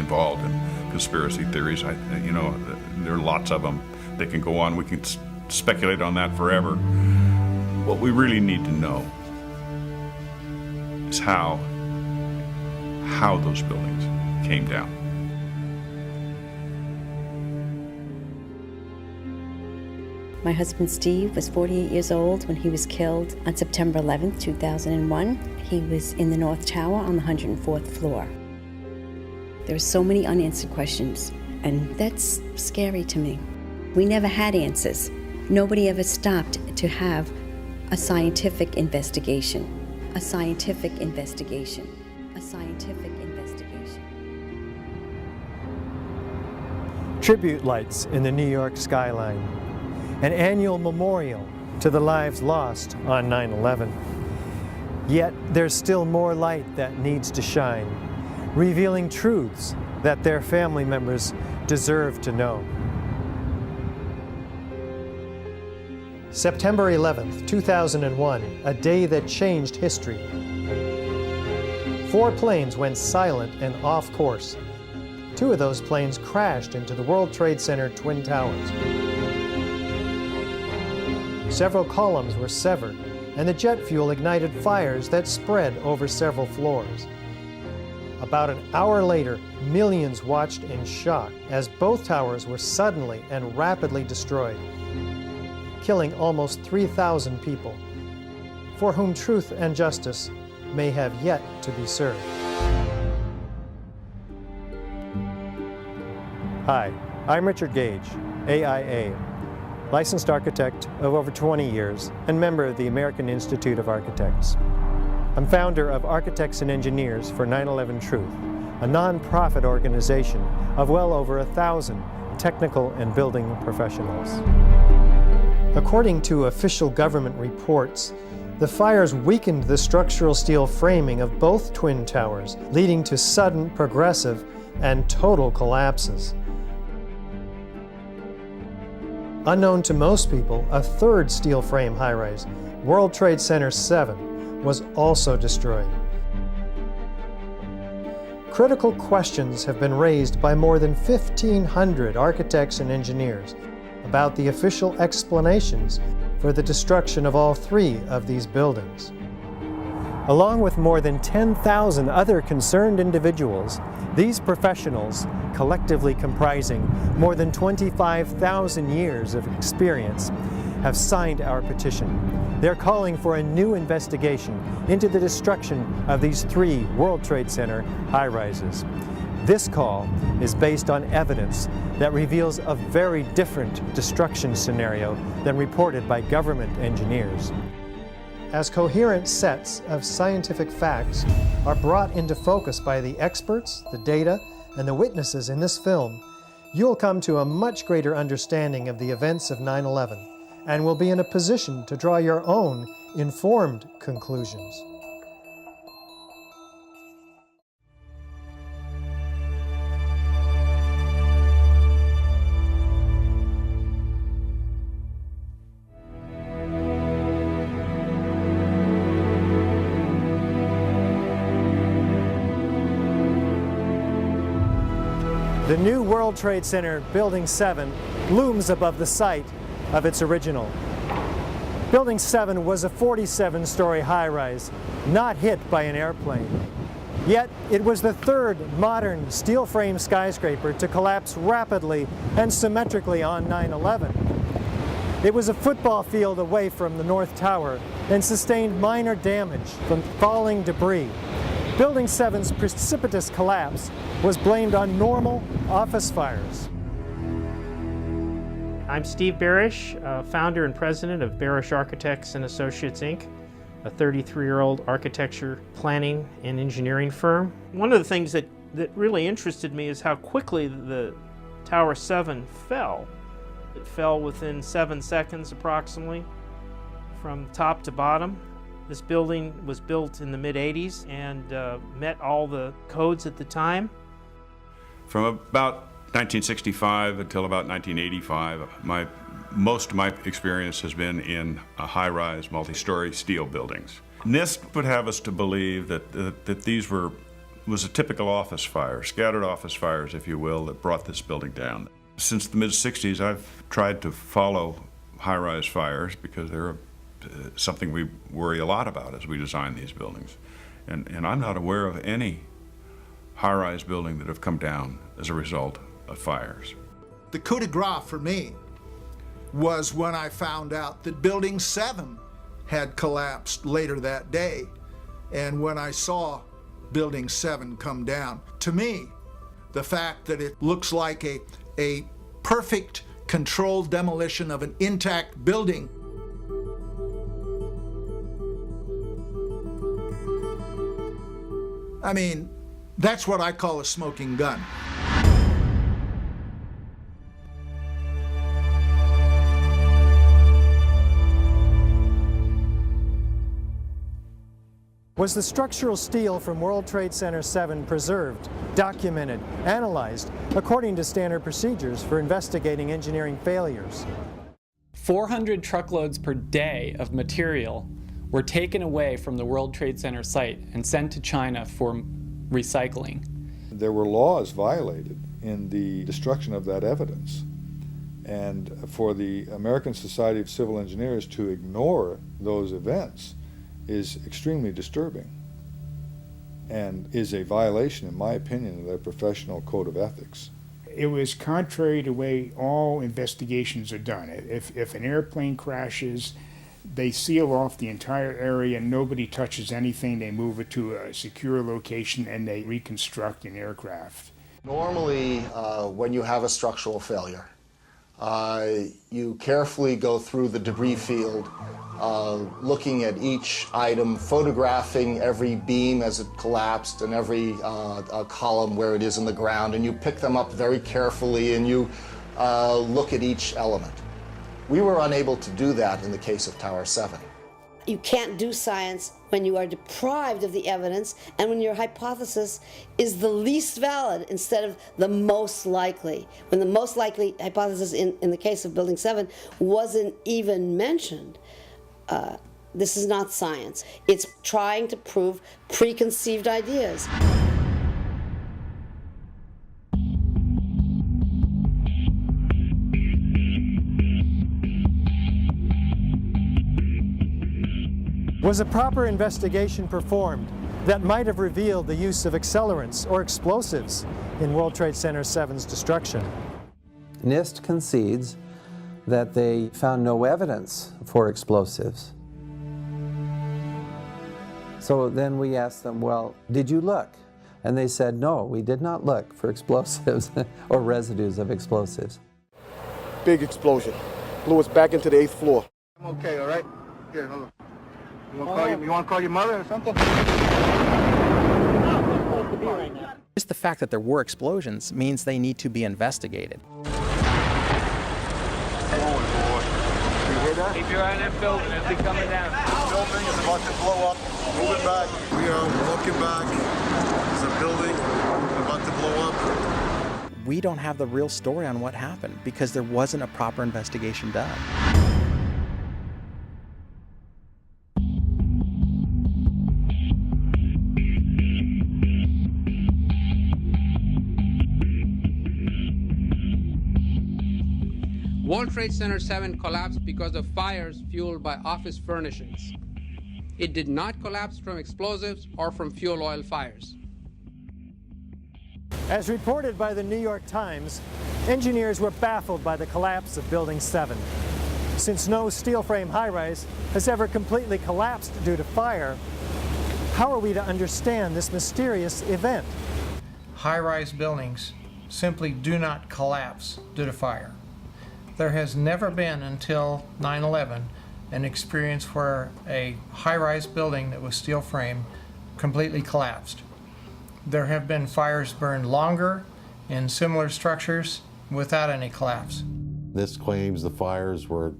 involved in conspiracy theories. You know, there are lots of them. They can go on. We can speculate on that forever. What we really need to know is how those buildings came down. My husband Steve was 48 years old when he was killed on September 11th, 2001. He was in the North Tower on the 104th floor. There are so many unanswered questions, and that's scary to me. We never had answers. Nobody ever stopped to have a scientific investigation. A scientific investigation. A scientific investigation. Tribute lights in the New York skyline. An annual memorial to the lives lost on 9/11. Yet there's still more light that needs to shine, revealing truths that their family members deserve to know. September 11th, 2001, a day that changed history. 4 planes went silent and off course. 2 of those planes crashed into the World Trade Center Twin Towers. Several columns were severed, and the jet fuel ignited fires that spread over several floors. About an hour later, millions watched in shock as both towers were suddenly and rapidly destroyed, killing almost 3,000 people, for whom truth and justice may have yet to be served. Hi, I'm Richard Gage, AIA, licensed architect of over 20 years and member of the American Institute of Architects. I'm founder of Architects and Engineers for 9/11 Truth, a nonprofit organization of well over 1,000 technical and building professionals. According to official government reports, the fires weakened the structural steel framing of both twin towers, leading to sudden, progressive, and total collapses. Unknown to most people, a third steel frame high-rise, World Trade Center 7, was also destroyed. Critical questions have been raised by more than 1,500 architects and engineers about the official explanations for the destruction of all 3 of these buildings. Along with more than 10,000 other concerned individuals, these professionals, collectively comprising more than 25,000 years of experience, have signed our petition. They're calling for a new investigation into the destruction of these 3 World Trade Center high-rises. This call is based on evidence that reveals a very different destruction scenario than reported by government engineers. As coherent sets of scientific facts are brought into focus by the experts, the data, and the witnesses in this film, you'll come to a much greater understanding of the events of 9/11 and will be in a position to draw your own informed conclusions. The new World Trade Center, Building 7, looms above the site of its original. Building 7 was a 47-story high-rise, not hit by an airplane. Yet, it was the 3rd modern steel frame skyscraper to collapse rapidly and symmetrically on 9/11. It was a football field away from the North Tower and sustained minor damage from falling debris. Building 7's precipitous collapse was blamed on normal office fires. I'm Steve Barish, founder and president of Barish Architects and Associates, Inc., a 33-year-old architecture, planning, and engineering firm. One of the things that really interested me is how quickly the Tower 7 fell. It fell within 7 seconds approximately from top to bottom. This building was built in the mid-'80s and met all the codes at the time. From about 1965 until about 1985, most of my experience has been in high-rise, multi-story steel buildings. NIST would have us to believe that these were was a typical office fire, scattered office fires, if you will, that brought this building down. Since the mid-60s, I've tried to follow high-rise fires because they're something we worry a lot about as we design these buildings. And I'm not aware of any high-rise building that have come down as a result of fires. The coup de grace for me was when I found out that Building 7 had collapsed later that day. And when I saw Building 7 come down, to me, the fact that it looks like a perfect controlled demolition of an intact building I mean, that's what I call a smoking gun. Was the structural steel from World Trade Center 7 preserved, documented, analyzed according to standard procedures for investigating engineering failures? 400 truckloads per day of material were taken away from the World Trade Center site and sent to China for recycling. There were laws violated in the destruction of that evidence. And for the American Society of Civil Engineers to ignore those events is extremely disturbing and is a violation, in my opinion, of their professional code of ethics. It was contrary to the way all investigations are done. If an airplane crashes, they seal off the entire area, nobody touches anything, they move it to a secure location, and they reconstruct an aircraft. Normally, when you have a structural failure, you carefully go through the debris field, looking at each item, photographing every beam as it collapsed and every column where it is in the ground, and you pick them up very carefully and you look at each element. We were unable to do that in the case of Tower 7. You can't do science when you are deprived of the evidence and when your hypothesis is the least valid instead of the most likely. When the most likely hypothesis in the case of Building 7 wasn't even mentioned. This is not science. It's trying to prove preconceived ideas. Was a proper investigation performed that might have revealed the use of accelerants or explosives in World Trade Center 7's destruction? NIST concedes that they found no evidence for explosives. So then we asked them, well, did you look? And they said, no, we did not look for explosives or residues of explosives. Big explosion. Blew us back into the 8th floor. I'm okay, all right? Here, hold on. You want to call your mother or something? Just the fact that there were explosions means they need to be investigated. Keep your eye on that building as they coming down. The building is about to blow up. Moving back. We are walking back. There's a building about to blow up. We don't have the real story on what happened because there wasn't a proper investigation done. World Trade Center 7 collapsed because of fires fueled by office furnishings. It did not collapse from explosives or from fuel oil fires. As reported by the New York Times, engineers were baffled by the collapse of Building 7. Since no steel frame high-rise has ever completely collapsed due to fire, how are we to understand this mysterious event? High-rise buildings simply do not collapse due to fire. There has never been until 9/11 an experience where a high-rise building that was steel frame completely collapsed. There have been fires burned longer in similar structures without any collapse. This claims the fires were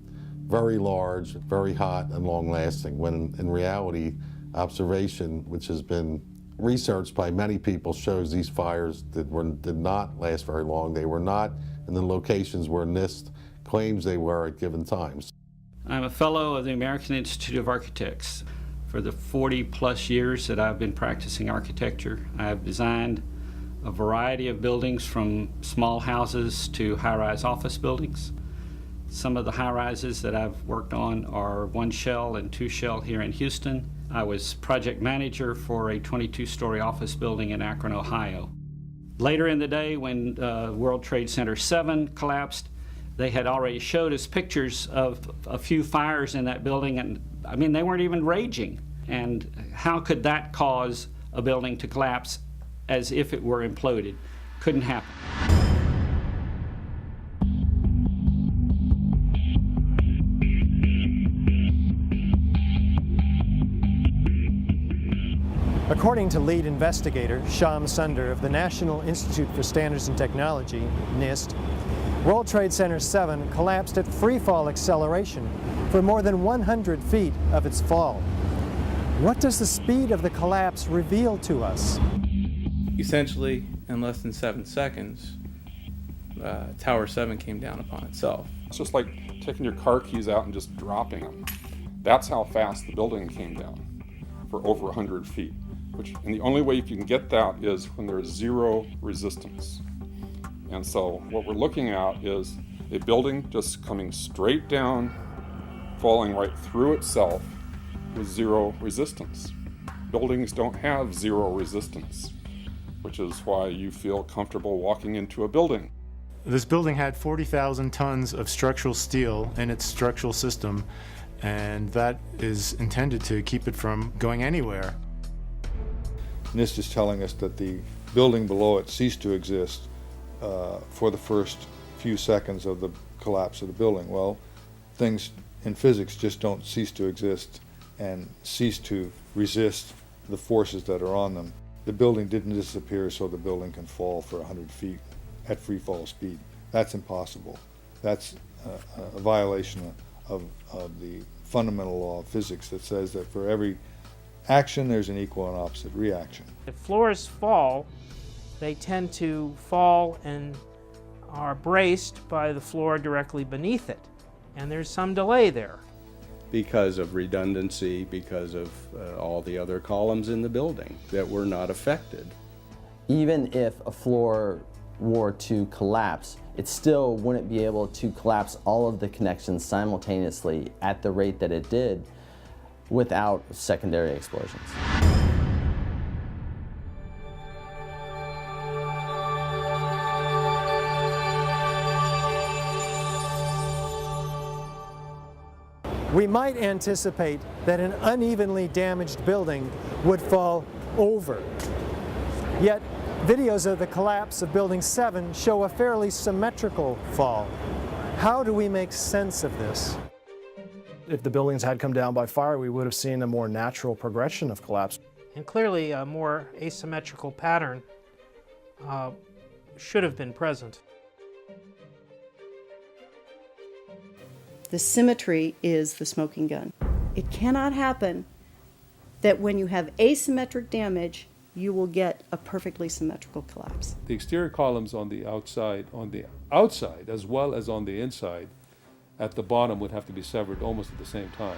very large, very hot, and long-lasting, when in reality, observation, which has been researched by many people, shows these fires did not last very long. They were not in the locations where NIST claims they were at given times. I'm a fellow of the American Institute of Architects. For the 40-plus years that I've been practicing architecture, I've designed a variety of buildings from small houses to high-rise office buildings. Some of the high-rises that I've worked on are 1 shell and 2 shell here in Houston. I was project manager for a 22-story office building in Akron, Ohio. Later in the day, when World Trade Center 7 collapsed, they had already showed us pictures of a few fires in that building, and I mean, they weren't even raging. And how could that cause a building to collapse as if it were imploded? Couldn't happen. According to lead investigator Shyam Sunder of the National Institute for Standards and Technology, NIST, World Trade Center 7 collapsed at freefall acceleration for more than 100 feet of its fall. What does the speed of the collapse reveal to us? Essentially, in less than 7 seconds, Tower 7 came down upon itself. It's just like taking your car keys out and just dropping them. That's how fast the building came down, for over 100 feet. And the only way you can get that is when there's zero resistance. And so what we're looking at is a building just coming straight down, falling right through itself with zero resistance. Buildings don't have zero resistance, which is why you feel comfortable walking into a building. This building had 40,000 tons of structural steel in its structural system, and that is intended to keep it from going anywhere. NIST is telling us that the building below it ceased to exist for the first few seconds of the collapse of the building. Well, things in physics just don't cease to exist and cease to resist the forces that are on them. The building didn't disappear so the building can fall for 100 feet at free fall speed. That's impossible. That's a violation of the fundamental law of physics that says that for every action there's an equal and opposite reaction. If floors fall, they tend to fall and are braced by the floor directly beneath it. And there's some delay there. Because of redundancy, because of all the other columns in the building that were not affected. Even if a floor were to collapse, it still wouldn't be able to collapse all of the connections simultaneously at the rate that it did without secondary explosions. We might anticipate that an unevenly damaged building would fall over. Yet, videos of the collapse of Building 7 show a fairly symmetrical fall. How do we make sense of this? If the buildings had come down by fire, we would have seen a more natural progression of collapse. And clearly a more asymmetrical pattern should have been present. The symmetry is the smoking gun. It cannot happen that when you have asymmetric damage, you will get a perfectly symmetrical collapse. The exterior columns on the outside as well as on the inside at the bottom would have to be severed almost at the same time.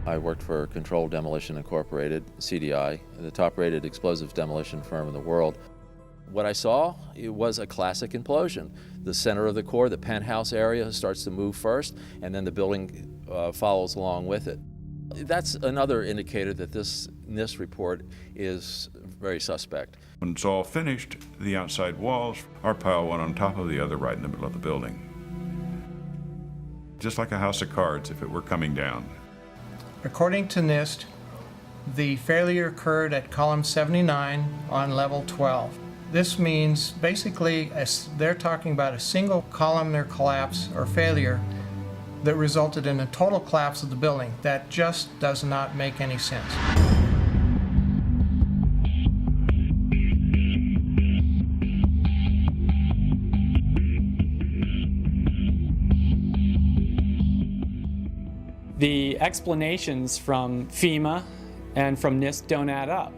I worked for Controlled Demolition Incorporated, CDI, the top-rated explosives demolition firm in the world. What I saw, it was a classic implosion. The center of the core, the penthouse area, starts to move first, and then the building follows along with it. That's another indicator that this NIST report is very suspect. When it's all finished, the outside walls are piled one on top of the other right in the middle of the building. Just like a house of cards if it were coming down. According to NIST, the failure occurred at column 79 on level 12. This means basically they're talking about a single columnar collapse or failure that resulted in a total collapse of the building. That just does not make any sense. The explanations from FEMA and from NIST don't add up.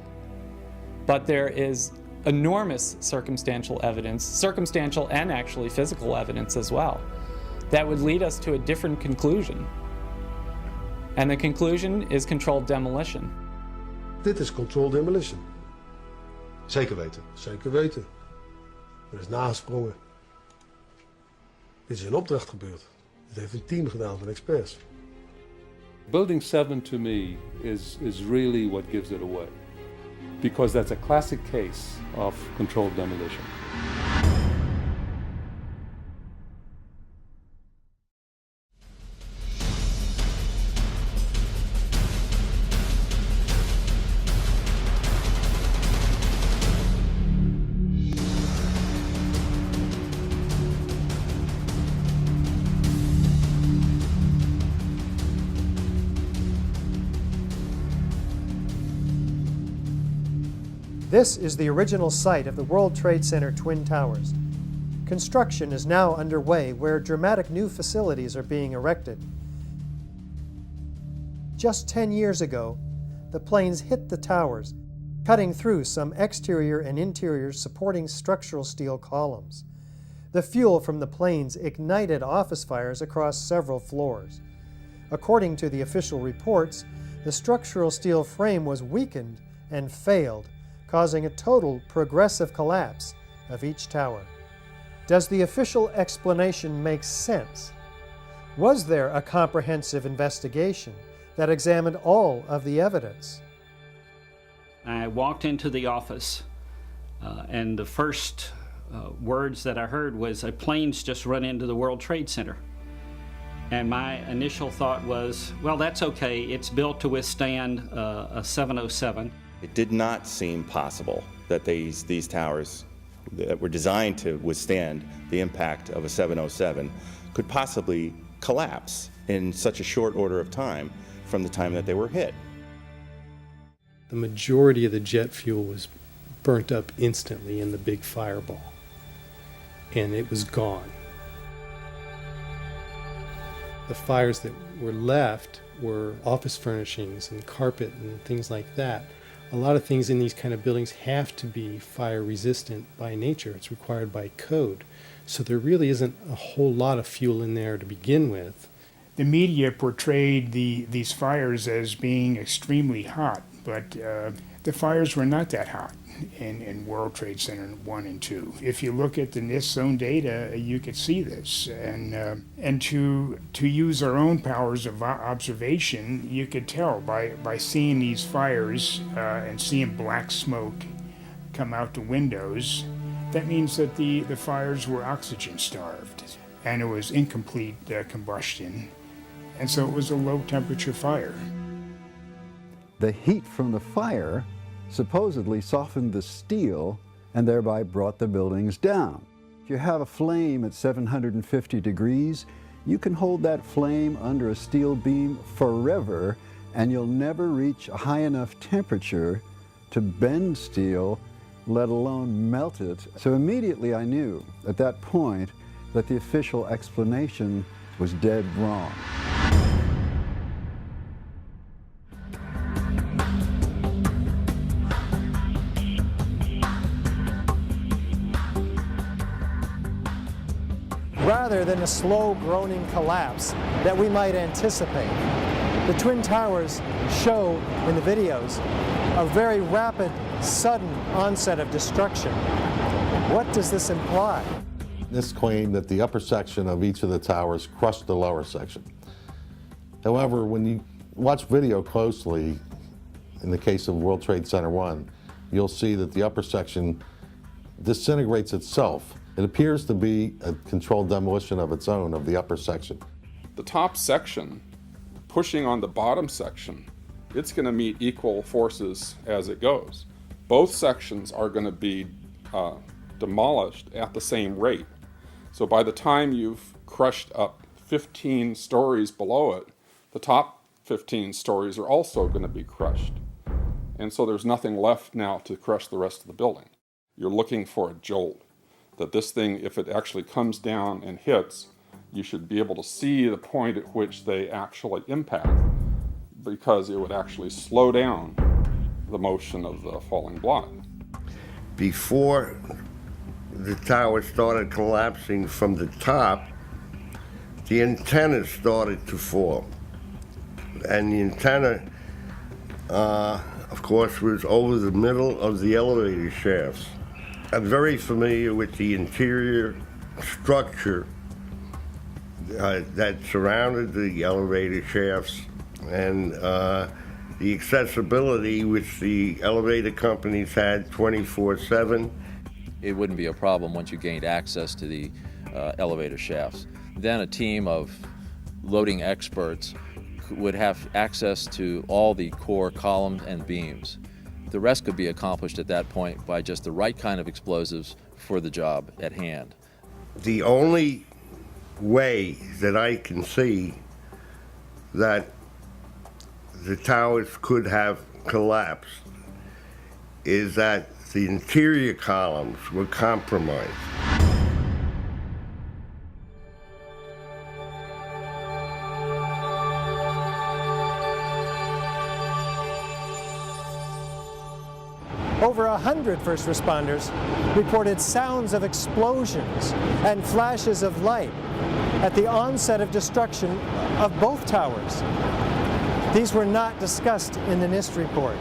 But there is enormous circumstantial evidence, circumstantial and actually physical evidence as well, that would lead us to a different conclusion. And the conclusion is controlled demolition. Dit is controlled demolition. Zeker weten. Zeker weten. Er is nagesprongen. Dit is in opdracht gebeurd. Dit heeft een team gedaan van experts. Building 7 to me is really what gives it away, because that's a classic case of controlled demolition. This is the original site of the World Trade Center Twin Towers. Construction is now underway where dramatic new facilities are being erected. Just 10 years ago, the planes hit the towers, cutting through some exterior and interior supporting structural steel columns. The fuel from the planes ignited office fires across several floors. According to the official reports, the structural steel frame was weakened and failed, causing a total progressive collapse of each tower. Does the official explanation make sense? Was there a comprehensive investigation that examined all of the evidence? I walked into the office and the first words that I heard was, "A plane's just run into the World Trade Center." And my initial thought was, well, that's okay. It's built to withstand a 707. It did not seem possible that these towers that were designed to withstand the impact of a 707 could possibly collapse in such a short order of time from the time that they were hit. The majority of the jet fuel was burnt up instantly in the big fireball, and it was gone. The fires that were left were office furnishings and carpet and things like that. A lot of things in these kind of buildings have to be fire resistant by nature. It's required by code. So there really isn't a whole lot of fuel in there to begin with. The media portrayed these fires as being extremely hot, but the fires were not that hot in World Trade Center 1 and 2. If you look at the NIST zone data, you could see this. And to use our own powers of observation, you could tell by seeing these fires and seeing black smoke come out the windows. That means that the fires were oxygen starved, and it was incomplete combustion. And so it was a low temperature fire. The heat from the fire supposedly softened the steel and thereby brought the buildings down. If you have a flame at 750 degrees, you can hold that flame under a steel beam forever, and you'll never reach a high enough temperature to bend steel, let alone melt it. So immediately I knew at that point that the official explanation was dead wrong. Rather than a slow groaning collapse that we might anticipate, the Twin Towers show in the videos a very rapid, sudden onset of destruction. What does this imply? This claimed that the upper section of each of the towers crushed the lower section. However, when you watch video closely, in the case of World Trade Center 1, you'll see that the upper section disintegrates itself. It appears to be a controlled demolition of its own of the upper section. The top section, pushing on the bottom section, it's going to meet equal forces as it goes. Both sections are going to be demolished at the same rate. So by the time you've crushed up 15 stories below it, the top 15 stories are also going to be crushed. And so there's nothing left now to crush the rest of the building. You're looking for a jolt. That this thing, if it actually comes down and hits, you should be able to see the point at which they actually impact, because it would actually slow down the motion of the falling block. Before the tower started collapsing from the top, the antennas started to fall. and the antenna, of course, was over the middle of the elevator shafts. I'm very familiar with the interior structure that surrounded the elevator shafts and the accessibility which the elevator companies had 24/7. It wouldn't be a problem once you gained access to the elevator shafts. Then a team of loading experts would have access to all the core columns and beams. The rest could be accomplished at that point by just the right kind of explosives for the job at hand. The only way that I can see that the towers could have collapsed is that the interior columns were compromised. Over 100 first responders reported sounds of explosions and flashes of light at the onset of destruction of both towers. These were not discussed in the NIST report.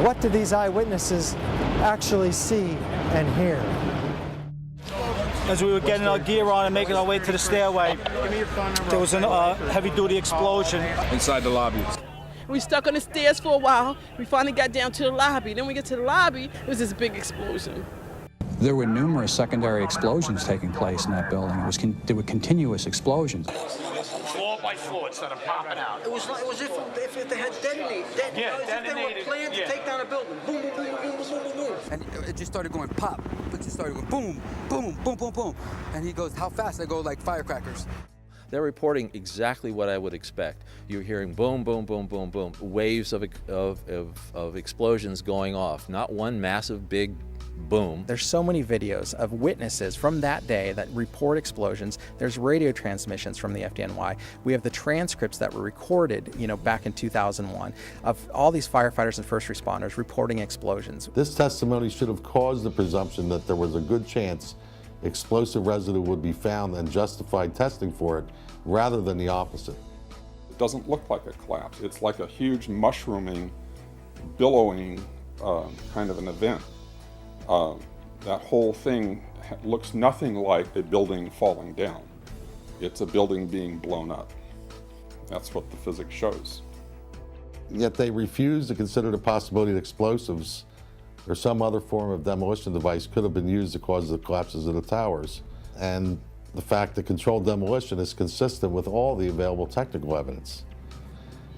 What did these eyewitnesses actually see and hear? As we were getting our gear on and making our way to the stairway, there was a heavy-duty explosion inside the lobby. We stuck on the stairs for a while. We finally got down to the lobby. Then we get to the lobby, it was this big explosion. There were numerous secondary explosions taking place in that building. There were continuous explosions. Floor by floor, it started popping out. It was if they had detonated. Yeah, detonated. They were planned to take down a building. Boom, boom, boom, boom, boom, boom, boom. And it just started going pop. It just started going boom, boom, boom, boom, boom. And he goes, how fast? I go like firecrackers. They're reporting exactly what I would expect. You're hearing boom, boom, boom, boom, boom, waves of explosions going off, not one massive big boom. There's so many videos of witnesses from that day that report explosions. There's radio transmissions from the FDNY. We have the transcripts that were recorded, back in 2001 of all these firefighters and first responders reporting explosions. This testimony should have caused the presumption that there was a good chance explosive residue would be found and justified testing for it, rather than the opposite. It doesn't look like a collapse. It's like a huge mushrooming, billowing kind of an event. That whole thing looks nothing like a building falling down. It's a building being blown up. That's what the physics shows. Yet they refuse to consider the possibility that explosives or some other form of demolition device could have been used to cause the collapses of the towers. And the fact that controlled demolition is consistent with all the available technical evidence.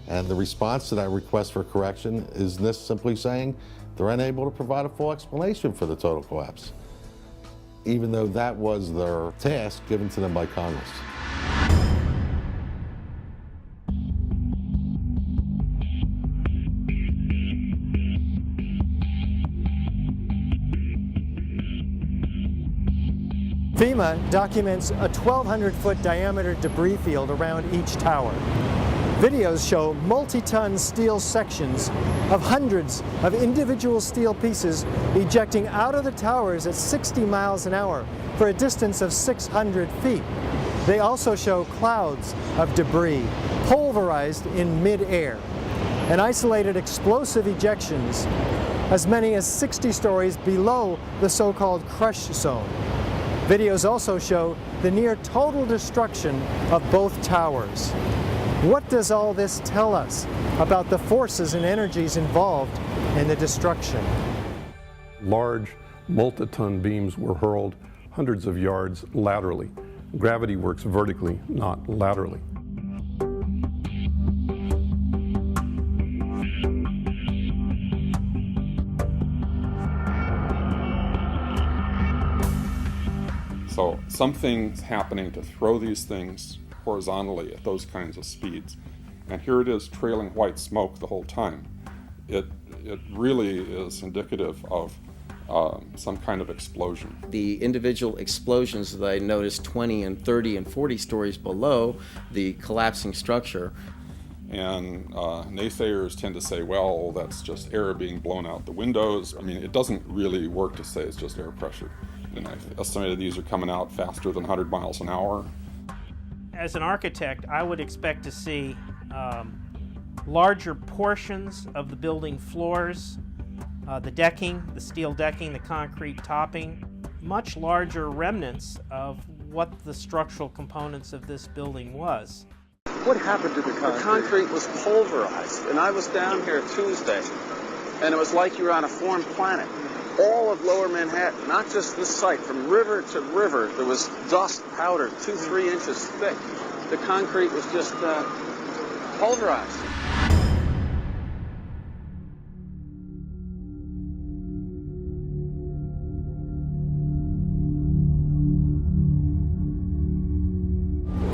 And the response to that request for correction is NIST simply saying they're unable to provide a full explanation for the total collapse, even though that was their task given to them by Congress. FEMA documents a 1,200-foot diameter debris field around each tower. Videos show multi-ton steel sections of hundreds of individual steel pieces ejecting out of the towers at 60 miles an hour for a distance of 600 feet. They also show clouds of debris pulverized in mid-air and isolated explosive ejections as many as 60 stories below the so-called crush zone. Videos also show the near total destruction of both towers. What does all this tell us about the forces and energies involved in the destruction? Large multi-ton beams were hurled hundreds of yards laterally. Gravity works vertically, not laterally. So something's happening to throw these things horizontally at those kinds of speeds. And here it is trailing white smoke the whole time. It really is indicative of some kind of explosion. The individual explosions that I noticed 20 and 30 and 40 stories below the collapsing structure. And naysayers tend to say, well, that's just air being blown out the windows. I mean, it doesn't really work to say it's just air pressure. And I've estimated these are coming out faster than 100 miles an hour. As an architect, I would expect to see larger portions of the building floors, the decking, the steel decking, the concrete topping, much larger remnants of what the structural components of this building was. What happened to the concrete? The concrete was pulverized, and I was down here Tuesday, and it was like you were on a foreign planet. All of Lower Manhattan, not just this site, from river to river, there was dust, powder, 2-3 inches thick. The concrete was just pulverized.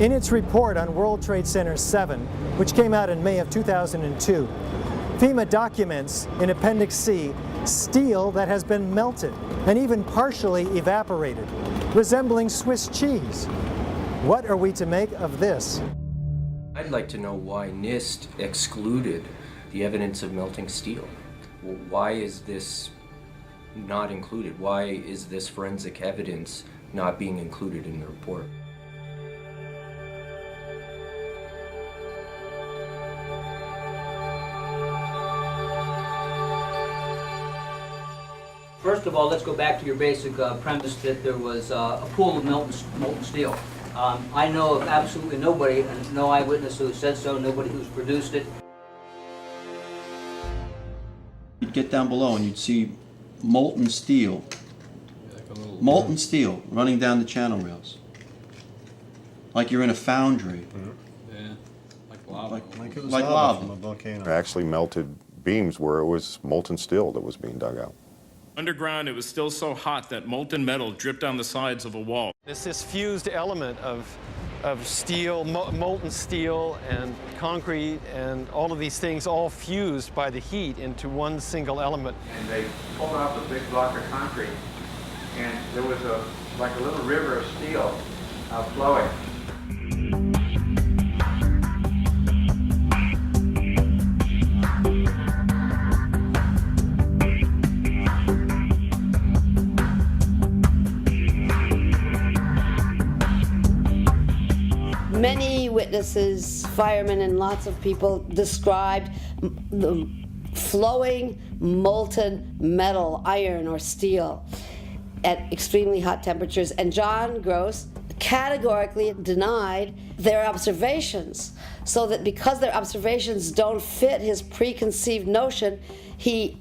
In its report on World Trade Center 7, which came out in May of 2002, FEMA documents in Appendix C steel that has been melted and even partially evaporated, resembling Swiss cheese. What are we to make of this? I'd like to know why NIST excluded the evidence of melting steel. Why is this not included? Why is this forensic evidence not being included in the report? First of all, let's go back to your basic premise that there was a pool of molten steel. I know of absolutely nobody, and no eyewitness who said so, nobody who's produced it. You'd get down below and you'd see molten steel running down the channel rails. Like you're in a foundry. Yeah, like lava. Like it was lava from a volcano. Actually melted beams where it was molten steel that was being dug out. Underground, it was still so hot that molten metal dripped down the sides of a wall. It's this fused element of steel, molten steel and concrete and all of these things all fused by the heat into one single element. And they pulled off a big block of concrete, and there was like a little river of steel flowing. Many witnesses, firemen, and lots of people described the flowing molten metal, iron or steel, at extremely hot temperatures. And John Gross categorically denied their observations, so that because their observations don't fit his preconceived notion, he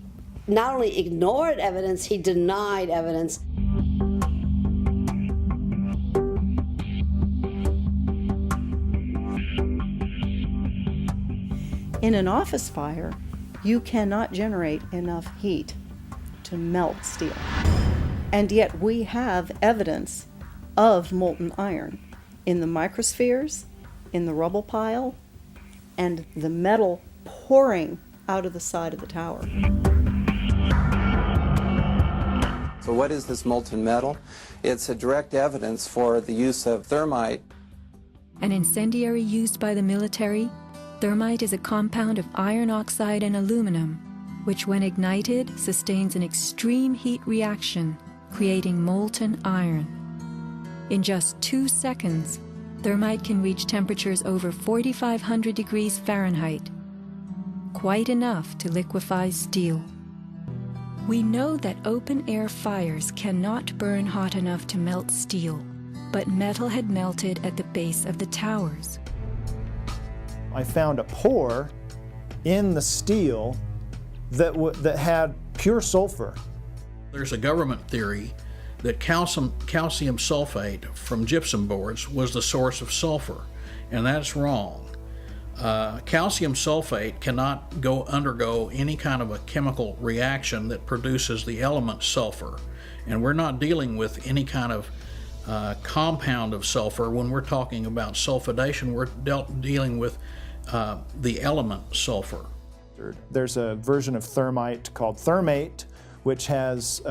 not only ignored evidence, he denied evidence. In an office fire, you cannot generate enough heat to melt steel. And yet we have evidence of molten iron in the microspheres, in the rubble pile, and the metal pouring out of the side of the tower. So what is this molten metal? It's a direct evidence for the use of thermite. An incendiary used by the military, thermite is a compound of iron oxide and aluminum, which when ignited sustains an extreme heat reaction, creating molten iron. In just 2 seconds, thermite can reach temperatures over 4,500 degrees Fahrenheit, quite enough to liquefy steel. We know that open-air fires cannot burn hot enough to melt steel, but metal had melted at the base of the towers. I found a pore in the steel that had pure sulfur. There's a government theory that calcium sulfate from gypsum boards was the source of sulfur, and that's wrong. Calcium sulfate cannot undergo any kind of a chemical reaction that produces the element sulfur, and we're not dealing with any kind of compound of sulfur. When we're talking about sulfidation, we're dealing with the element sulfur. There's a version of thermite called thermate, which has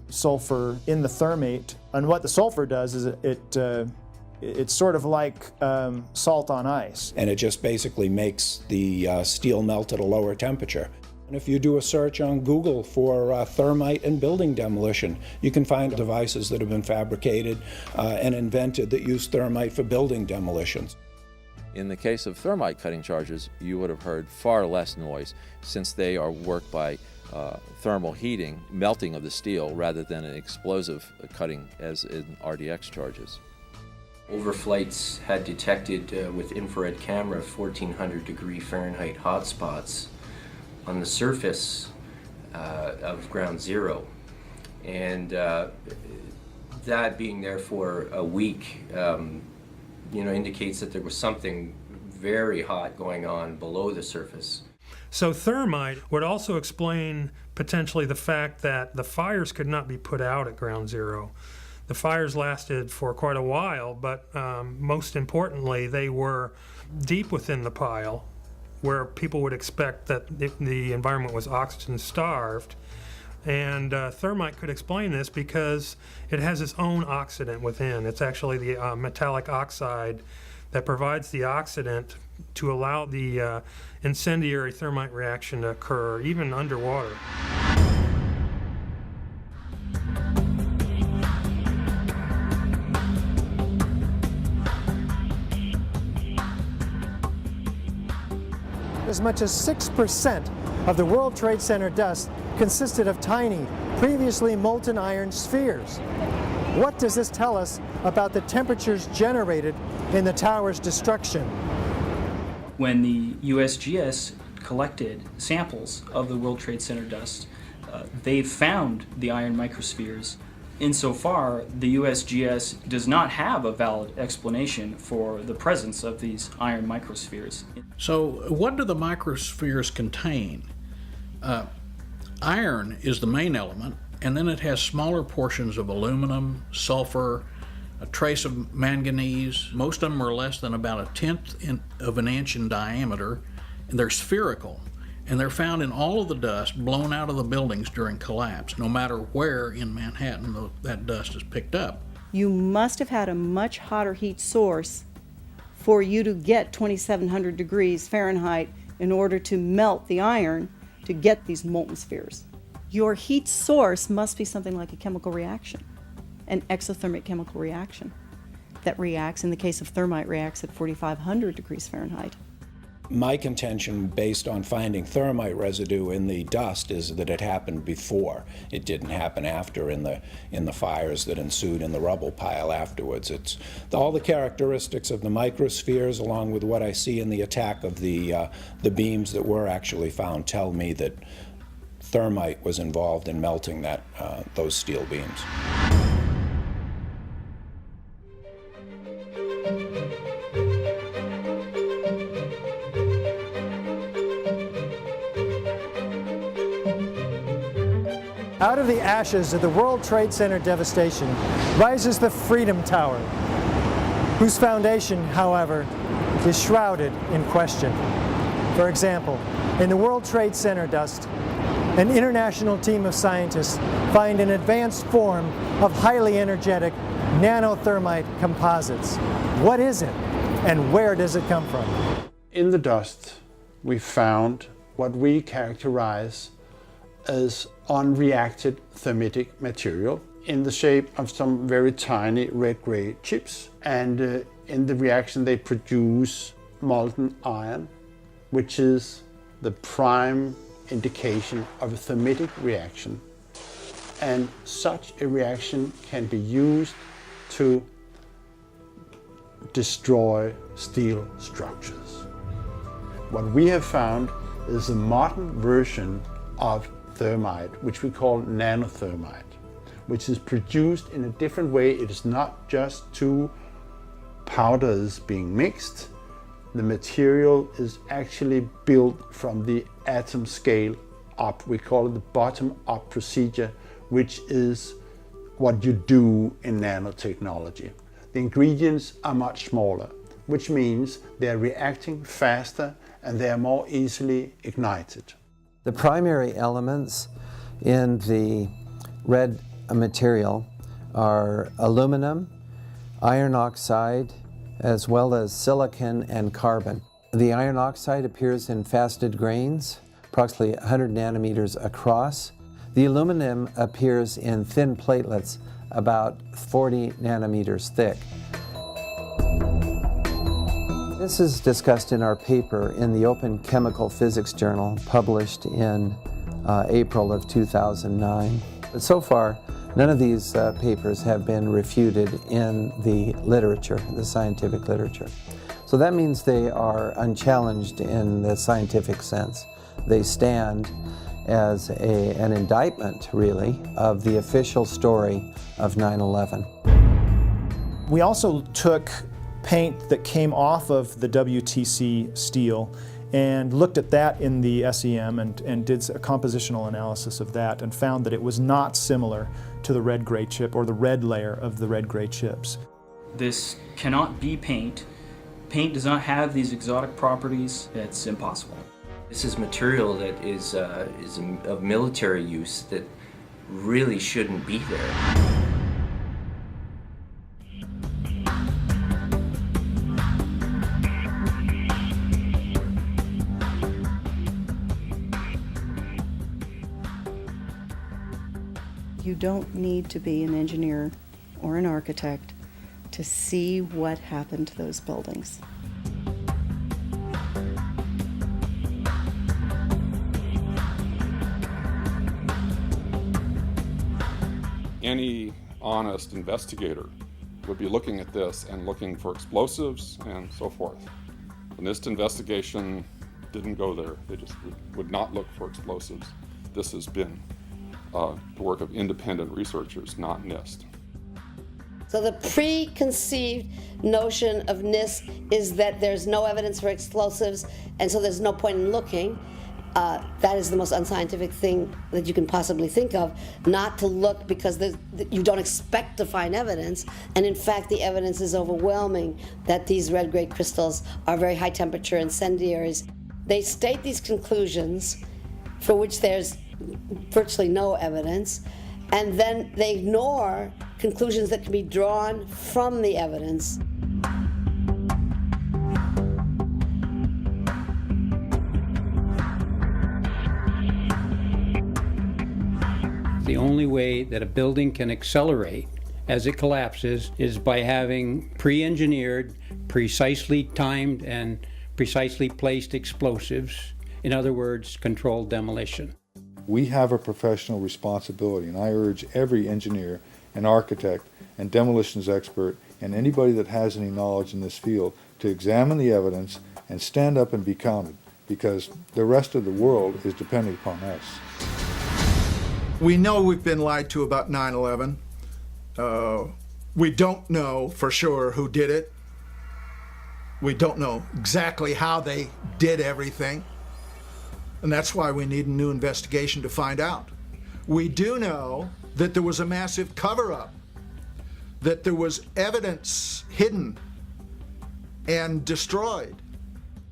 sulfur in the thermate. And what the sulfur does is it's sort of like salt on ice. And it just basically makes the steel melt at a lower temperature. And if you do a search on Google for thermite and building demolition, you can find devices that have been fabricated and invented that use thermite for building demolitions. In the case of thermite cutting charges, you would have heard far less noise since they are worked by thermal heating, melting of the steel, rather than an explosive cutting as in RDX charges. Overflights had detected with infrared camera 1400 degree Fahrenheit hotspots on the surface of ground zero. And that being there for a week, indicates that there was something very hot going on below the surface. So thermite would also explain potentially the fact that the fires could not be put out at ground zero. The fires lasted for quite a while, but most importantly, they were deep within the pile, where people would expect that the environment was oxygen starved. And thermite could explain this because it has its own oxidant within. It's actually the metallic oxide that provides the oxidant to allow the incendiary thermite reaction to occur, even underwater. As much as 6% of the World Trade Center dust consisted of tiny, previously molten iron spheres. What does this tell us about the temperatures generated in the tower's destruction? When the USGS collected samples of the World Trade Center dust, they found the iron microspheres. Insofar, the USGS does not have a valid explanation for the presence of these iron microspheres. So what do the microspheres contain? Iron is the main element, and then it has smaller portions of aluminum, sulfur, a trace of manganese. Most of them are less than about 1/10 of an inch in diameter, and they're spherical. And they're found in all of the dust blown out of the buildings during collapse, no matter where in Manhattan that dust is picked up. You must have had a much hotter heat source for you to get 2,700 degrees Fahrenheit in order to melt the iron to get these molten spheres. Your heat source must be something like a chemical reaction, an exothermic chemical reaction that reacts, in the case of thermite, reacts at 4,500 degrees Fahrenheit. My contention, based on finding thermite residue in the dust, is that it happened before. It didn't happen after in the fires that ensued in the rubble pile afterwards. It's all the characteristics of the microspheres, along with what I see in the attack of the beams that were actually found, tell me that thermite was involved in melting those steel beams. Out of the ashes of the World Trade Center devastation rises the Freedom Tower, whose foundation, however, is shrouded in question. For example, in the World Trade Center dust, an international team of scientists find an advanced form of highly energetic nanothermite composites. What is it, and where does it come from? In the dust, we found what we characterize as unreacted thermitic material in the shape of some very tiny red-gray chips. And in the reaction they produce molten iron, which is the prime indication of a thermitic reaction. And such a reaction can be used to destroy steel structures. What we have found is a modern version of thermite, which we call nanothermite, which is produced in a different way. It is not just two powders being mixed. The material is actually built from the atom scale up. We call it the bottom-up procedure, which is what you do in nanotechnology. The ingredients are much smaller, which means they're reacting faster and they're more easily ignited. The primary elements in the red material are aluminum, iron oxide, as well as silicon and carbon. The iron oxide appears in faceted grains, approximately 100 nanometers across. The aluminum appears in thin platelets, about 40 nanometers thick. This is discussed in our paper in the Open Chemical Physics Journal, published in April of 2009. But so far, none of these papers have been refuted in the literature, the scientific literature. So that means they are unchallenged in the scientific sense. They stand as an indictment, really, of the official story of 9/11. We also took paint that came off of the WTC steel and looked at that in the SEM and did a compositional analysis of that and found that it was not similar to the red-gray chip or the red layer of the red-gray chips. This cannot be paint. Paint does not have these exotic properties. It's impossible. This is material that is of military use that really shouldn't be there. You don't need to be an engineer or an architect to see what happened to those buildings. Any honest investigator would be looking at this and looking for explosives and so forth. The NIST investigation didn't go there. They just would not look for explosives. This has been the work of independent researchers, not NIST. So the preconceived notion of NIST is that there's no evidence for explosives, and so there's no point in looking. That is the most unscientific thing that you can possibly think of, not to look because you don't expect to find evidence, and in fact the evidence is overwhelming that these red-gray crystals are very high temperature incendiaries. They state these conclusions for which there's virtually no evidence, and then they ignore conclusions that can be drawn from the evidence. The only way that a building can accelerate as it collapses is by having pre-engineered, precisely timed, and precisely placed explosives. In other words, controlled demolition. We have a professional responsibility, and I urge every engineer and architect and demolitions expert and anybody that has any knowledge in this field to examine the evidence and stand up and be counted, because the rest of the world is depending upon us. We know we've been lied to about 9/11. We don't know for sure who did it. We don't know exactly how they did everything. And that's why we need a new investigation to find out. We do know that there was a massive cover-up, that there was evidence hidden and destroyed.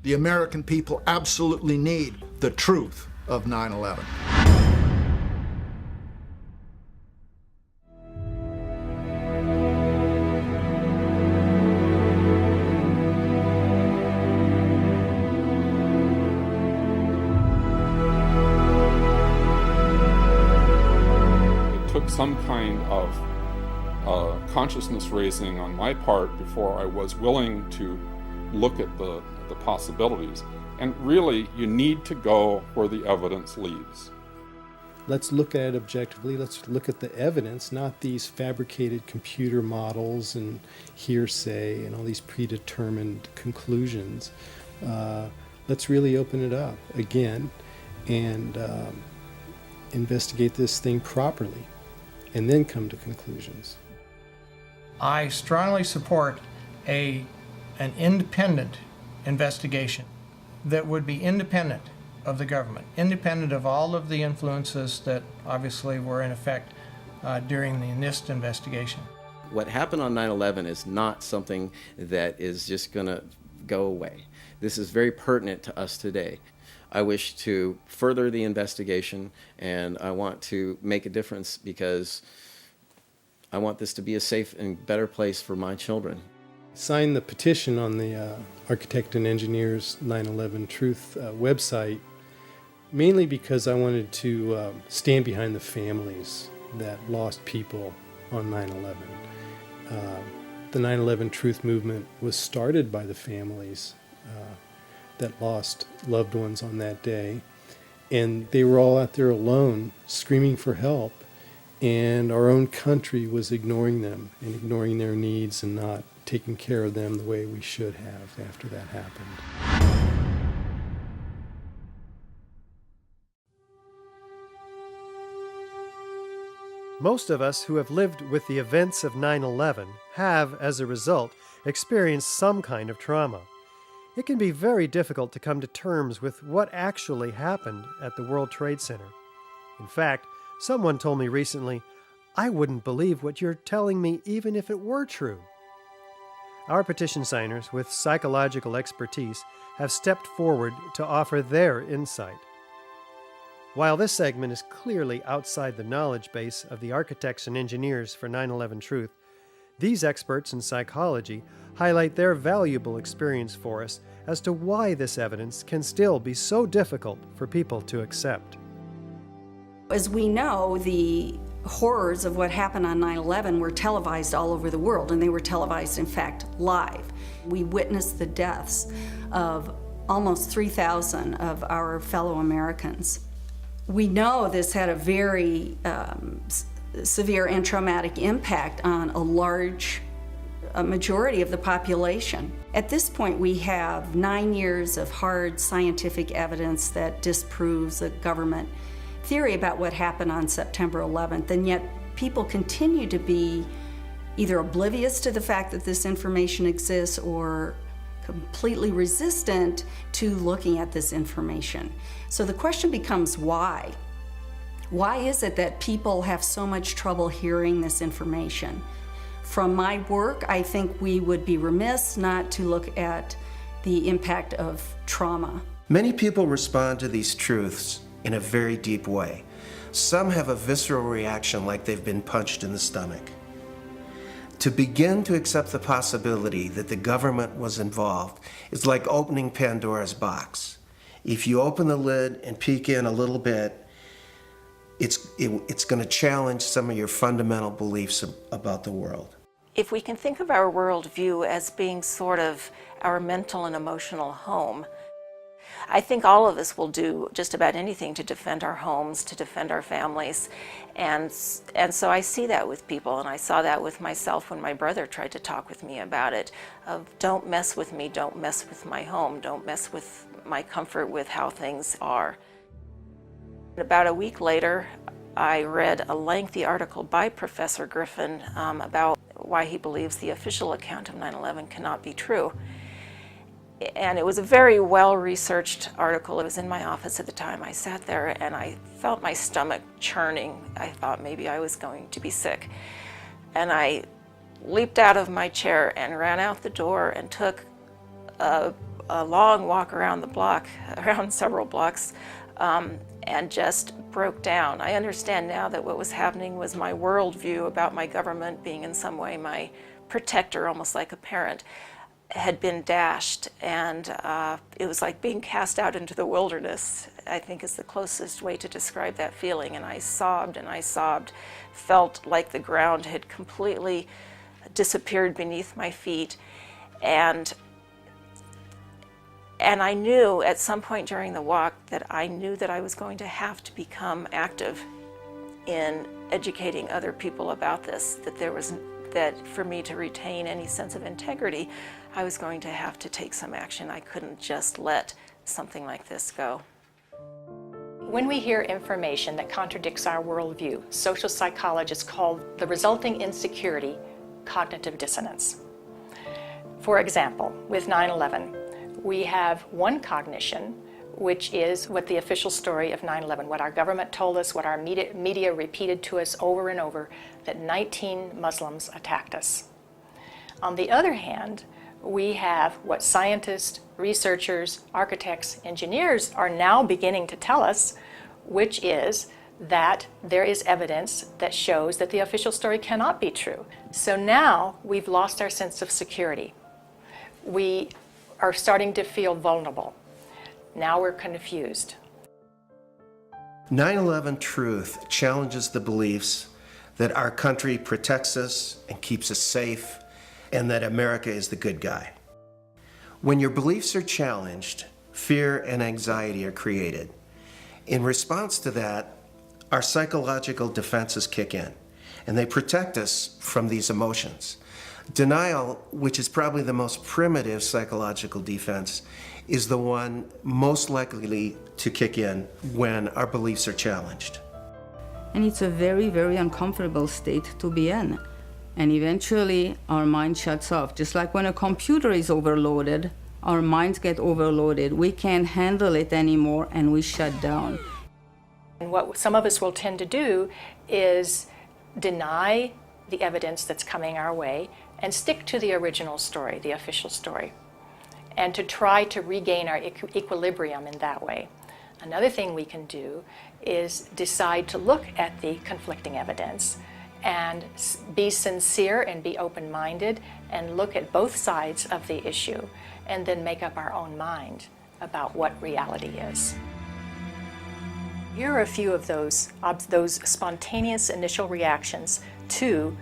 The American people absolutely need the truth of 9/11. Some kind of consciousness raising on my part before I was willing to look at the possibilities. And really, you need to go where the evidence leads. Let's look at it objectively. Let's look at the evidence, not these fabricated computer models and hearsay and all these predetermined conclusions. Let's really open it up again and investigate this thing properly, and then come to conclusions. I strongly support an independent investigation that would be independent of the government, independent of all of the influences that obviously were in effect during the NIST investigation. What happened on 9/11 is not something that is just going to go away. This is very pertinent to us today. I wish to further the investigation, and I want to make a difference because I want this to be a safe and better place for my children. Signed the petition on the Architect and Engineers 9/11 Truth website, mainly because I wanted to stand behind the families that lost people on 9/11. The 9/11 Truth movement was started by the families that lost loved ones on that day. And they were all out there alone, screaming for help. And our own country was ignoring them and ignoring their needs and not taking care of them the way we should have after that happened. Most of us who have lived with the events of 9/11 have, as a result, experienced some kind of trauma. It can be very difficult to come to terms with what actually happened at the World Trade Center. In fact, someone told me recently, "I wouldn't believe what you're telling me even if it were true." Our petition signers with psychological expertise have stepped forward to offer their insight. While this segment is clearly outside the knowledge base of the architects and engineers for 9/11 Truth, these experts in psychology highlight their valuable experience for us as to why this evidence can still be so difficult for people to accept. As we know, the horrors of what happened on 9/11 were televised all over the world, and they were televised, in fact, live. We witnessed the deaths of almost 3,000 of our fellow Americans. We know this had a very severe and traumatic impact on a majority of the population. At this point, we have 9 years of hard scientific evidence that disproves the government theory about what happened on September 11th, and yet people continue to be either oblivious to the fact that this information exists or completely resistant to looking at this information. So the question becomes why? Why is it that people have so much trouble hearing this information? From my work, I think we would be remiss not to look at the impact of trauma. Many people respond to these truths in a very deep way. Some have a visceral reaction like they've been punched in the stomach. To begin to accept the possibility that the government was involved is like opening Pandora's box. If you open the lid and peek in a little bit, it's going to challenge some of your fundamental beliefs about the world. If we can think of our worldview as being sort of our mental and emotional home, I think all of us will do just about anything to defend our homes, to defend our families. And so I see that with people, and I saw that with myself when my brother tried to talk with me about it, of don't mess with me, don't mess with my home, don't mess with my comfort with how things are. About a week later, I read a lengthy article by Professor Griffin about why he believes the official account of 9/11 cannot be true. And it was a very well-researched article. It was in my office at the time. I sat there and I felt my stomach churning. I thought maybe I was going to be sick. And I leaped out of my chair and ran out the door and took a long walk around the block, around several blocks, and just broke down. I understand now that what was happening was my worldview about my government being in some way my protector, almost like a parent, had been dashed, and it was like being cast out into the wilderness, I think is the closest way to describe that feeling. And I sobbed, felt like the ground had completely disappeared beneath my feet. And I knew at some point during the walk that I knew that I was going to have to become active in educating other people about this, that for me to retain any sense of integrity, I was going to have to take some action. I couldn't just let something like this go. When we hear information that contradicts our worldview, social psychologists call the resulting insecurity cognitive dissonance. For example, with 9/11, we have one cognition, which is what the official story of 9/11, what our government told us, what our media repeated to us over and over, that 19 Muslims attacked us. On the other hand, we have what scientists, researchers, architects, engineers are now beginning to tell us, which is that there is evidence that shows that the official story cannot be true. So now we've lost our sense of security. We are starting to feel vulnerable. Now we're confused. 9/11 Truth challenges the beliefs that our country protects us and keeps us safe, and that America is the good guy. When your beliefs are challenged, fear and anxiety are created. In response to that, our psychological defenses kick in, and they protect us from these emotions. Denial, which is probably the most primitive psychological defense, is the one most likely to kick in when our beliefs are challenged. And it's a very, very uncomfortable state to be in. And eventually our mind shuts off. Just like when a computer is overloaded, our minds get overloaded. We can't handle it anymore and we shut down. And what some of us will tend to do is deny the evidence that's coming our way and stick to the original story, the official story, and to try to regain our equilibrium in that way. Another thing we can do is decide to look at the conflicting evidence and be sincere and be open-minded and look at both sides of the issue and then make up our own mind about what reality is. Here are a few of those spontaneous initial reactions to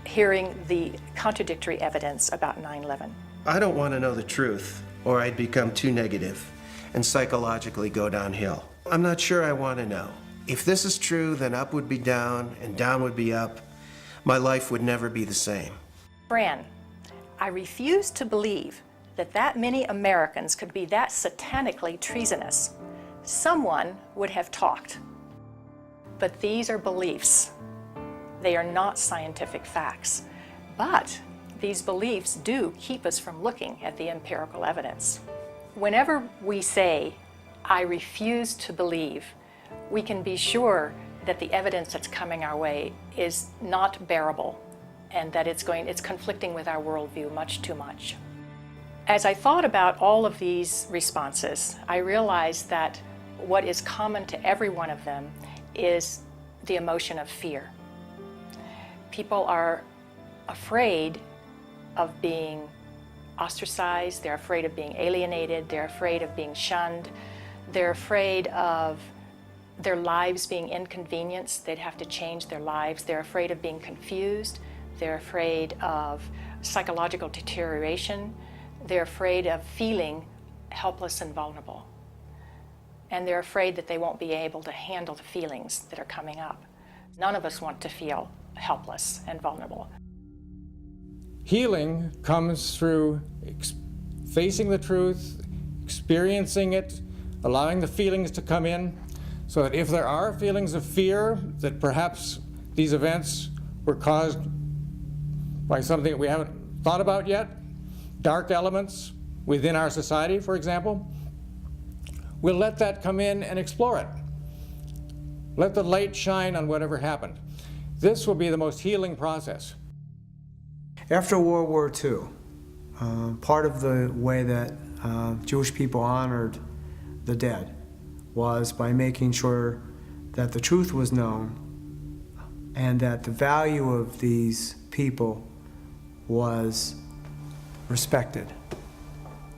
hearing the contradictory evidence about 9/11. I don't want to know the truth, or I'd become too negative and psychologically go downhill. I'm not sure I want to know. If this is true, then up would be down and down would be up. My life would never be the same. Fran, I refuse to believe that many Americans could be that satanically treasonous. Someone would have talked. But these are beliefs. They are not scientific facts. But these beliefs do keep us from looking at the empirical evidence. Whenever we say, I refuse to believe, we can be sure that the evidence that's coming our way is not bearable and that it's conflicting with our worldview much too much. As I thought about all of these responses, I realized that what is common to every one of them is the emotion of fear. People are afraid of being ostracized, they're afraid of being alienated, they're afraid of being shunned, they're afraid of their lives being inconvenienced, they'd have to change their lives, they're afraid of being confused, they're afraid of psychological deterioration, they're afraid of feeling helpless and vulnerable. And they're afraid that they won't be able to handle the feelings that are coming up. None of us want to feel helpless and vulnerable. Healing comes through facing the truth, experiencing it, allowing the feelings to come in, so that if there are feelings of fear that perhaps these events were caused by something that we haven't thought about yet, dark elements within our society, for example, we'll let that come in and explore it. Let the light shine on whatever happened. This will be the most healing process. After World War II, part of the way that Jewish people honored the dead was by making sure that the truth was known and that the value of these people was respected.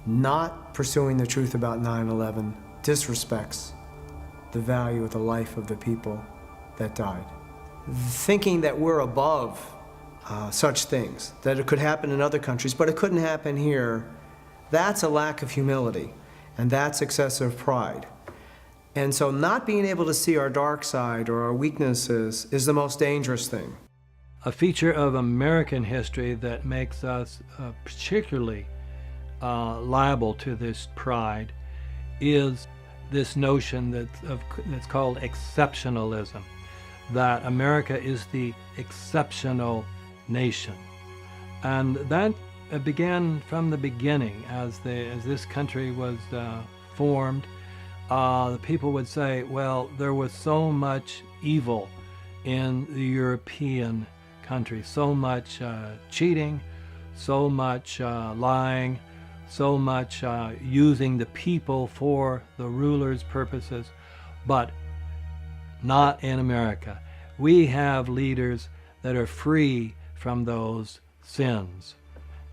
Not pursuing the truth about 9/11 disrespects the value of the life of the people that died. Thinking that we're above such things, that it could happen in other countries, but it couldn't happen here, that's a lack of humility, and that's excessive pride. And so not being able to see our dark side or our weaknesses is the most dangerous thing. A feature of American history that makes us particularly liable to this pride is this notion that's called exceptionalism, that America is the exceptional nation. And that began from the beginning. As this country was formed, the people would say, well, there was so much evil in the European countries, so much cheating, so much lying, so much using the people for the rulers' purposes, but not in America. We have leaders that are free from those sins.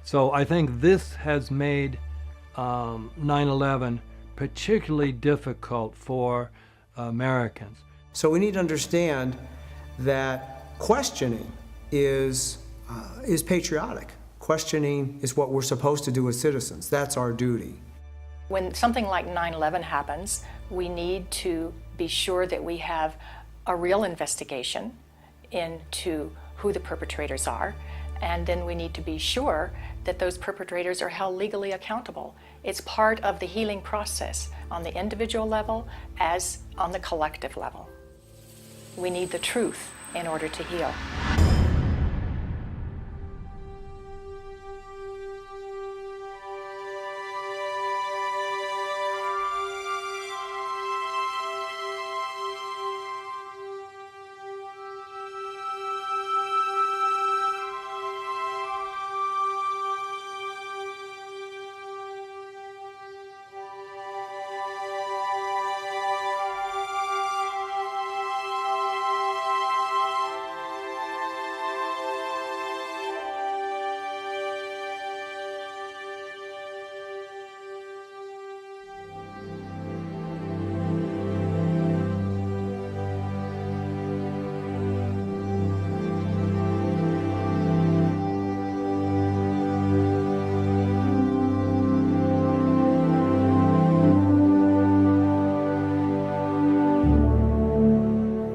So I think this has made 9/11 particularly difficult for Americans. So we need to understand that questioning is patriotic. Questioning is what we're supposed to do as citizens. That's our duty. When something like 9/11 happens, we need to be sure that we have a real investigation into who the perpetrators are, and then we need to be sure that those perpetrators are held legally accountable. It's part of the healing process on the individual level as on the collective level. We need the truth in order to heal.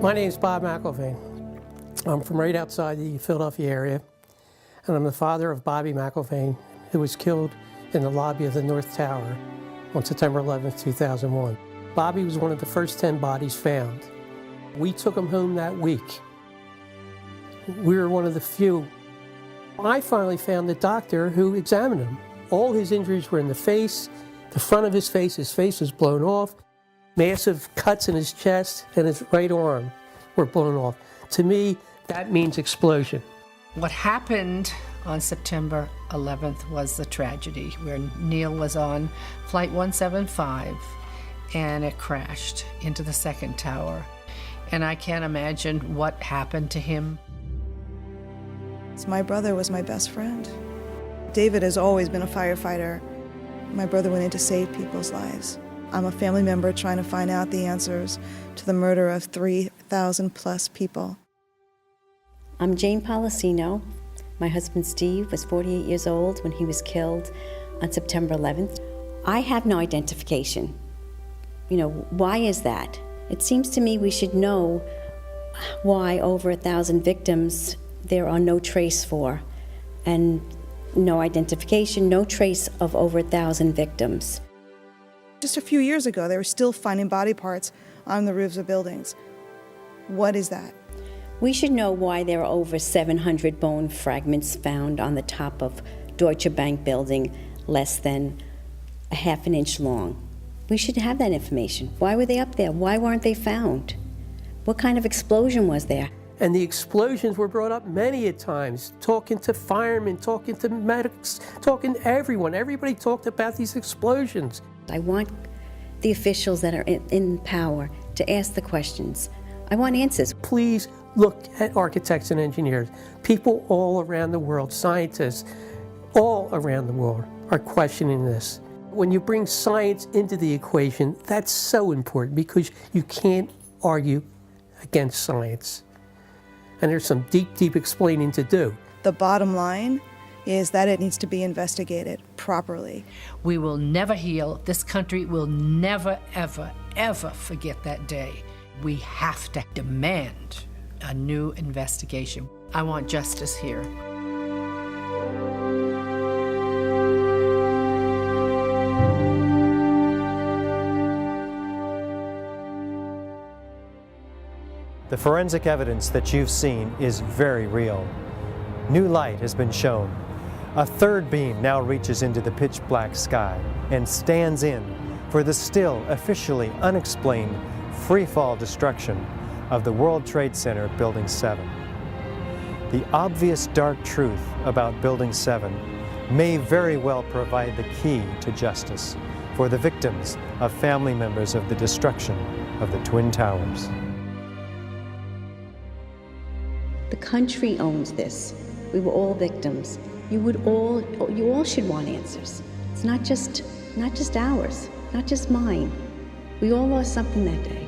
My name is Bob McIlvaine. I'm from right outside the Philadelphia area, and I'm the father of Bobby McIlvaine, who was killed in the lobby of the North Tower on September 11th, 2001. Bobby was one of the first 10 bodies found. We took him home that week. We were one of the few. I finally found the doctor who examined him. All his injuries were in the face, the front of his face was blown off, massive cuts in his chest and his right arm were blown off. To me, that means explosion. What happened on September 11th was the tragedy where Neil was on Flight 175 and it crashed into the second tower. And I can't imagine what happened to him. My brother was my best friend. David has always been a firefighter. My brother went in to save people's lives. I'm a family member trying to find out the answers to the murder of 3,000 plus people. I'm Jane Policino. My husband Steve was 48 years old when he was killed on September 11th. I have no identification. Why is that? It seems to me we should know why over 1,000 victims there are no trace for, and no identification, no trace of over 1,000 victims. Just a few years ago, they were still finding body parts on the roofs of buildings. What is that? We should know why there are over 700 bone fragments found on the top of Deutsche Bank building less than a half an inch long. We should have that information. Why were they up there? Why weren't they found? What kind of explosion was there? And the explosions were brought up many a times, talking to firemen, talking to medics, talking to everyone. Everybody talked about these explosions. I want the officials that are in power to ask the questions. I want answers. Please look at architects and engineers. People all around the world, scientists, all around the world are questioning this. When you bring science into the equation, that's so important because you can't argue against science. And there's some deep, deep explaining to do. The bottom line is that it needs to be investigated properly. We will never heal. This country will never, ever, ever forget that day. We have to demand a new investigation. I want justice here. The forensic evidence that you've seen is very real. New light has been shown. A third beam now reaches into the pitch black sky and stands in for the still officially unexplained free-fall destruction of the World Trade Center Building 7. The obvious dark truth about Building 7 may very well provide the key to justice for the victims of family members of the destruction of the Twin Towers. The country owns this. We were all victims. You all should want answers. It's not just ours, not just mine. We all lost something that day.